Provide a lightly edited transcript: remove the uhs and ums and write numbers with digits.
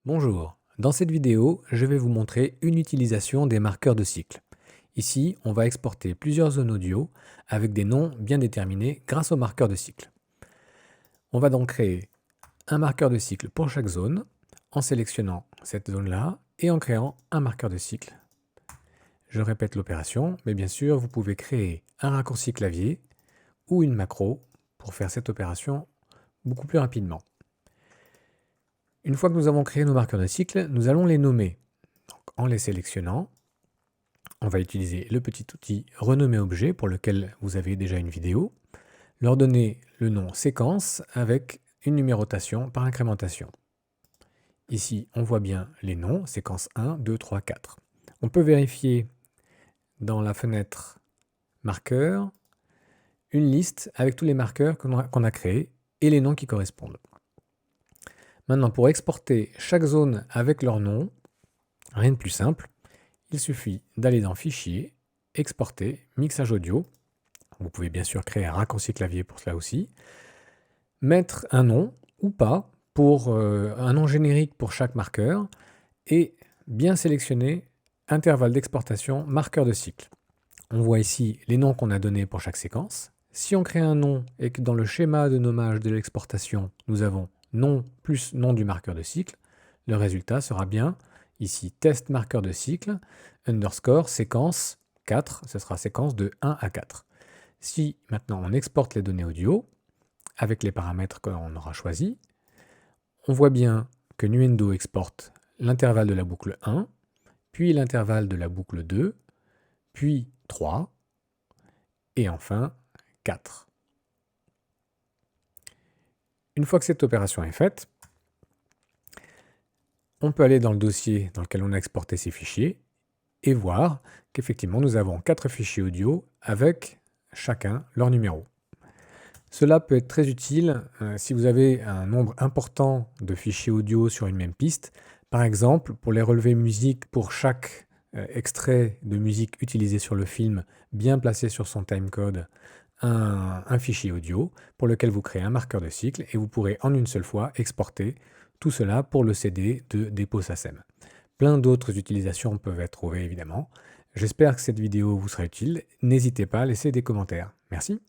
Bonjour, dans cette vidéo, je vais vous montrer une utilisation des marqueurs de cycle. Ici, on va exporter plusieurs zones audio avec des noms bien déterminés grâce aux marqueurs de cycle. On va donc créer un marqueur de cycle pour chaque zone en sélectionnant cette zone-là et en créant un marqueur de cycle. Je répète l'opération, mais bien sûr, vous pouvez créer un raccourci clavier ou une macro pour faire cette opération beaucoup plus rapidement. Une fois que nous avons créé nos marqueurs de cycle, nous allons les nommer. Donc, en les sélectionnant, on va utiliser le petit outil renommer objet pour lequel vous avez déjà une vidéo, leur donner le nom séquence avec une numérotation par incrémentation. Ici, on voit bien les noms, séquence 1, 2, 3, 4. On peut vérifier dans la fenêtre marqueurs une liste avec tous les marqueurs qu'on a créés et les noms qui correspondent. Maintenant, pour exporter chaque zone avec leur nom, rien de plus simple, il suffit d'aller dans Fichier, Exporter, Mixage audio. Vous pouvez bien sûr créer un raccourci clavier pour cela aussi. Mettre un nom ou pas, pour un nom générique pour chaque marqueur, et bien sélectionner intervalle d'exportation marqueur de cycle. On voit ici les noms qu'on a donnés pour chaque séquence. Si on crée un nom et que dans le schéma de nommage de l'exportation, nous avons nom plus nom du marqueur de cycle, le résultat sera bien ici test marqueur de cycle underscore séquence 4, ce sera séquence de 1 à 4. Si maintenant on exporte les données audio avec les paramètres qu'on aura choisis, on voit bien que Nuendo exporte l'intervalle de la boucle 1, puis l'intervalle de la boucle 2, puis 3, et enfin 4. Une fois que cette opération est faite, on peut aller dans le dossier dans lequel on a exporté ces fichiers et voir qu'effectivement nous avons 4 fichiers audio avec chacun leur numéro. Cela peut être très utile si vous avez un nombre important de fichiers audio sur une même piste. Par exemple, pour les relevés musique, pour chaque extrait de musique utilisé sur le film, bien placé sur son timecode, un fichier audio pour lequel vous créez un marqueur de cycle et vous pourrez en une seule fois exporter tout cela pour le CD de dépôt SACEM. Plein d'autres utilisations peuvent être trouvées évidemment. J'espère que cette vidéo vous sera utile. N'hésitez pas à laisser des commentaires. Merci.